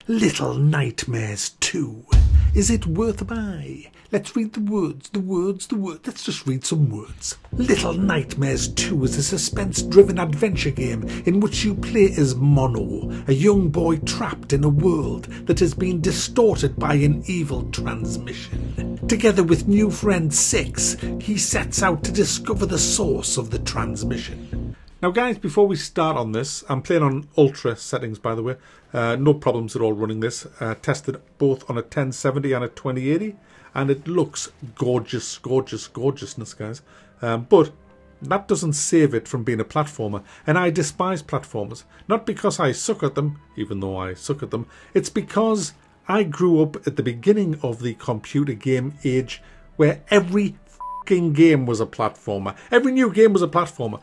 Little Nightmares 2. Is it Worthabuy? Let's read the words. Let's just read some words. Little Nightmares 2 is a suspense-driven adventure game in which you play as Mono, a young boy trapped in a world that has been distorted by an evil transmission. Together with new friend Six, he sets out to discover the source of the transmission. Now guys, before we start on this, I'm playing on ultra settings by the way, no problems at all running this, tested both on a 1070 and a 2080, and it looks gorgeousness guys, but that doesn't save it from being a platformer, and I despise platformers, not because I suck at them, even though I suck at them, it's because I grew up at the beginning of the computer game age where every game was a platformer. Every new game was a platformer.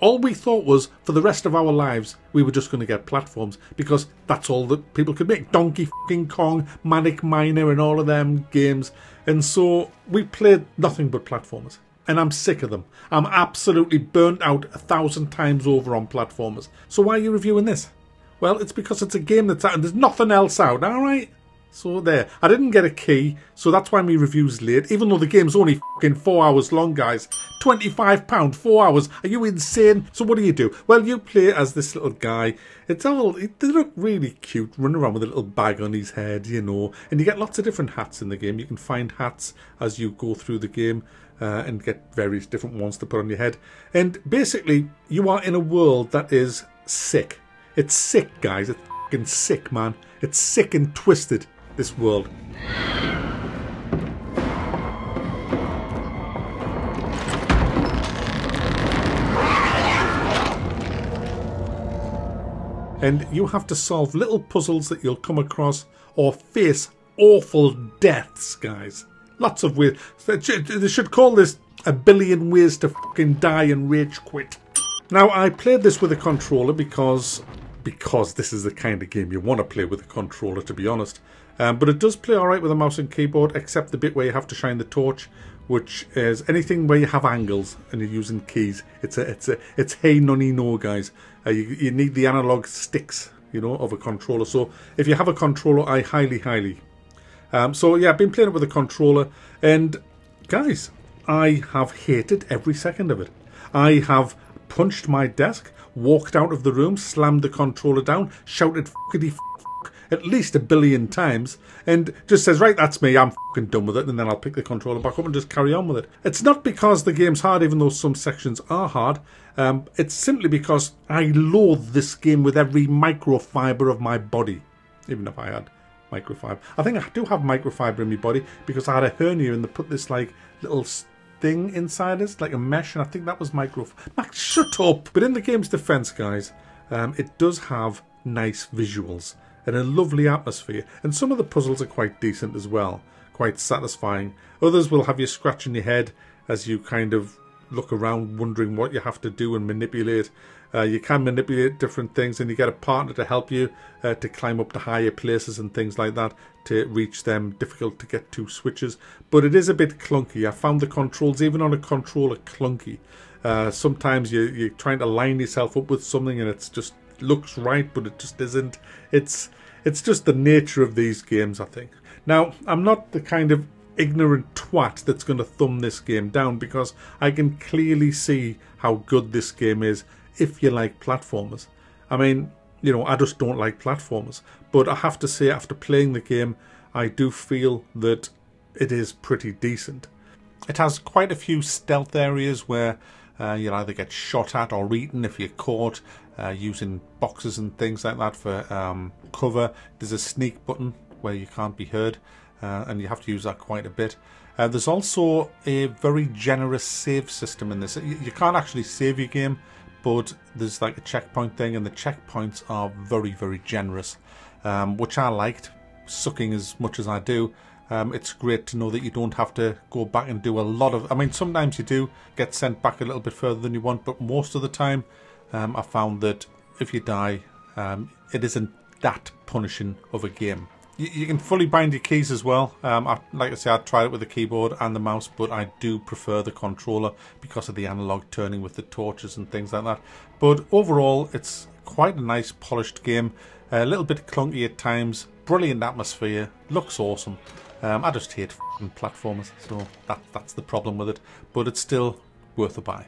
All we thought was for the rest of our lives we were just going to get platforms because that's all that people could make. Donkey Kong, Manic Miner and all of them games. And so we played nothing but platformers. And I'm sick of them. I'm absolutely burnt out 1,000 times over on platformers. So why are you reviewing this? Well, it's because it's a game that's out and there's nothing else out, alright? So there, I didn't get a key, so that's why my review's late, even though the game's only fucking 4 hours long, guys. £25, 4 hours, are you insane? So what do? Well, you play as this little guy. They look really cute, running around with a little bag on his head, you know, and you get lots of different hats in the game. You can find hats as you go through the game and get various different ones to put on your head. And basically, you are in a world that is sick. It's sick, guys, it's fucking sick, man. It's sick and twisted. This world. And you have to solve little puzzles that you'll come across or face awful deaths, guys. Lots of ways. They should call this a billion ways to fucking die and rage quit. Now, I played this with a controller because this is the kind of game you want to play with a controller, to be honest. But it does play alright with a mouse and keyboard, except the bit where you have to shine the torch, which is anything where you have angles and you're using keys. It's hey nonny no, guys. You need the analog sticks, you know, of a controller. So if you have a controller, I highly. So yeah, I've been playing it with a controller, and guys, I have hated every second of it. I have punched my desk, walked out of the room, slammed the controller down, shouted fuckity at least 1 billion times, and just says, right, that's me, I'm fucking done with it, and then I'll pick the controller back up and just carry on with it. It's not because the game's hard, even though some sections are hard. It's simply because I loathe this game with every microfibre of my body, even if I had microfibre. I think I do have microfibre in my body because I had a hernia and they put this like little thing inside us, like a mesh, and I think that was microfibre. Max, shut up! But in the game's defence, guys, it does have nice visuals and a lovely atmosphere, and some of the puzzles are quite decent as well, quite satisfying. Others will have you scratching your head as you kind of look around wondering what you have to do and manipulate. You can manipulate different things, and you get a partner to help you to climb up to higher places and things like that to reach them difficult to get to switches. But it is a bit clunky. I found the controls, even on a controller, clunky. Sometimes you're trying to line yourself up with something and it's just looks right, but it just isn't. It's just the nature of these games, I think. Now, I'm not the kind of ignorant twat that's going to thumb this game down, because I can clearly see how good this game is if you like platformers. I mean, you know, I just don't like platformers, but I have to say, after playing the game, I do feel that it is pretty decent. It has quite a few stealth areas where you'll either get shot at or eaten if you're caught, using boxes and things like that for cover. There's a sneak button where you can't be heard, and you have to use that quite a bit. There's also a very generous save system in this. You can't actually save your game, but there's like a checkpoint thing, and the checkpoints are very generous, which I liked, sucking as much as I do. It's great to know that you don't have to go back and do a lot of... I mean, sometimes you do get sent back a little bit further than you want, but most of the time I found that if you die, it isn't that punishing of a game. You can fully bind your keys as well. Like I say, I tried it with the keyboard and the mouse, but I do prefer the controller because of the analog turning with the torches and things like that. But overall, it's quite a nice polished game. A little bit clunky at times, brilliant atmosphere, looks awesome. I just hate f***ing platformers, so that's the problem with it. But it's still worth a buy.